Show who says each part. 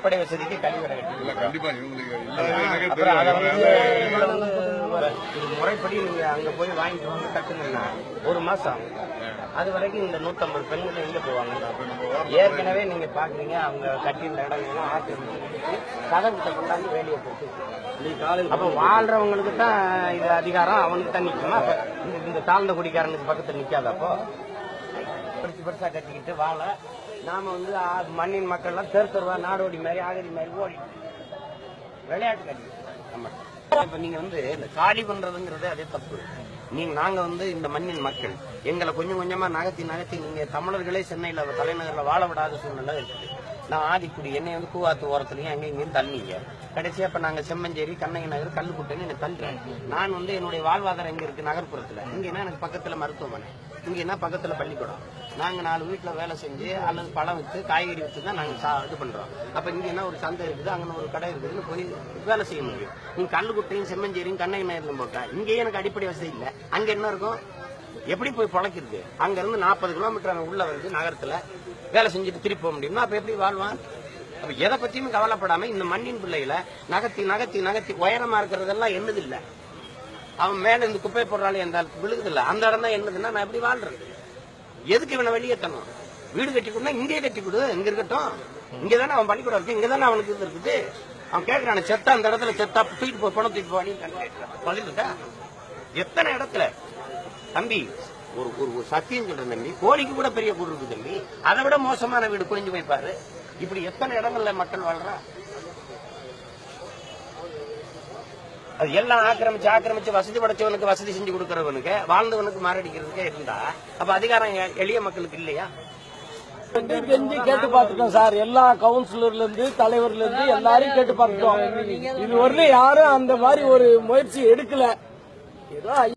Speaker 1: அடிப்படை வசதிக்கு கழிவறை
Speaker 2: கண்டிப்பா
Speaker 1: முறைப்படி நீங்க அங்க போய் வாங்கிட்டு வந்து கட்டுங்கன்னா ஒரு மாசம் ஆகும். அது வரைக்கும் இந்த 150 பெண்கள் எங்க போவாங்க? ஏற்கனவே நீங்க பாக்குறீங்க அவங்க கட்டியிருந்த இடங்கள்லாம் ஆக்கிரமிச்சு கதவுகிட்ட கொண்டாந்து வேலையை போட்டு அப்ப வாழ்றவங்களுக்கு தான் இது அதிகாரம், அவனுக்கு தான் நிக்கணும். அப்ப இந்த தாழ்ந்த குடிக்காரனுக்கு பக்கத்துல நிக்காத. அப்போ பெருசா கட்டிக்கிட்டு வாழ நாம வந்து மண்ணின் மக்கள் எல்லாம் தெருவா நாடோடி மாதிரி ஆகதி மாதிரி ஓடி விளையாட்டு கட்டி. இப்ப நீங்க வந்து இந்த காலி பண்றதுங்கிறது அதே தப்பு. நாங்க வந்து இந்த மண்ணின் மக்கள், எங்களை கொஞ்சம் கொஞ்சமா நகர்த்தி நீங்க தமிழர்களே சென்னையில தலைநகர்ல வாழ விடாத சூழ்நிலை இருக்குது. நான் ஆதிக்குடி என்னை வந்து கூவாத்து ஓரத்துலயும் அங்கே இங்கேயும் தள்ளிங்க. கடைசியா இப்ப நாங்க செம்மஞ்சேரி, கண்ணகி நகர், கல்லுக்குட்டைன்னு என்ன தள்ளுறேன். நான் வந்து என்னுடைய வாழ்வாதாரம் எங்க இருக்கு? நகர்ப்புறத்துல. இங்கன்னா எனக்கு பக்கத்துல மருத்துவமனை, இங்கன்னா பக்கத்துல பள்ளிக்கூடம். நாங்க 4 வீட்டுல வேலை செஞ்சு அல்லது பழம் வித்து காய்கறி வித்து தான் நாங்க இது பண்றோம். அப்ப இங்கன்னா ஒரு சந்தை இருக்குது, அங்கே ஒரு கடை இருக்குதுன்னு போய் வேலை செய்ய முடியும். நீங்க கல்லுக்குட்டையும் செம்மஞ்சேரியும் கண்ணகி நகர்லும் போட்டா இங்கேயே எனக்கு அடிப்படை வசதி இல்லை. அங்க என்ன இருக்கும்? எப்படி போய் பழக்கிறது? அங்க இருந்து 40 கிலோமீட்டர் உள்ள வந்து நகரத்துல வேலை செஞ்சுட்டு திருப்பி போக முடியும்னா அப்ப எப்படி வாழ்வான்? அப்ப எதை பத்தியும் கவலைப்படாம இந்த மண்ணின் பிள்ளைகளை நகர்த்தி உயரமா இருக்கிறதெல்லாம் என்னது இல்ல. அவன் மேல இருந்து குப்பை போடுறாலே அந்த விழுகுது இல்ல, அந்த இடம் தான் என்னதுன்னா நான் எப்படி வாழ்றது? எதுக்கு இவனை வெளியேற்றணும்? வீடு கட்டி கொடுனா இங்கே கட்டி கொடு, இங்க இருக்கட்டும். இங்கதானே அவன் பள்ளிக்கூடம் இருக்கு, இங்கதானே அவனுக்கு இது இருக்குது. அவன் கேட்கறான செத்தா அந்த இடத்துல செத்தா தூக்கிட்டு போ, பணம் தூக்கிட்டு போவான்னு. எத்தனை இடத்துல தம்பி ஒரு சத்தியம் சொல்றேன் தம்பி, கோழிக்கு கூட பெரிய கூடு இருக்கு தம்பி. அதை விட மோசமான வீடு குளிஞ்சு வைப்பாரு. இப்படி எத்தனை இடங்கள்ல மக்கள் வாழ்றா? அது எல்லாம் ஆக்கிரமிச்சு வசதி படைச்சவனுக்கு வசதி செஞ்சு கொடுக்கறவனுக்கு, வாழ்ந்தவனுக்கு மாரடிக்கிறதுக்கே இருந்தா அப்ப அதிகாரம் எளிய மக்களுக்கு இல்லையா?
Speaker 3: கெஞ்சி கேட்டு பார்த்துட்டோம் சார். எல்லா கவுன்சிலர்ல இருந்து தலைவர்ல இருந்து எல்லாரையும் கேட்டு பார்த்துட்டோம். இது வரல யாரும் அந்த மாதிரி ஒரு முயற்சி எடுக்கல. ஏதோ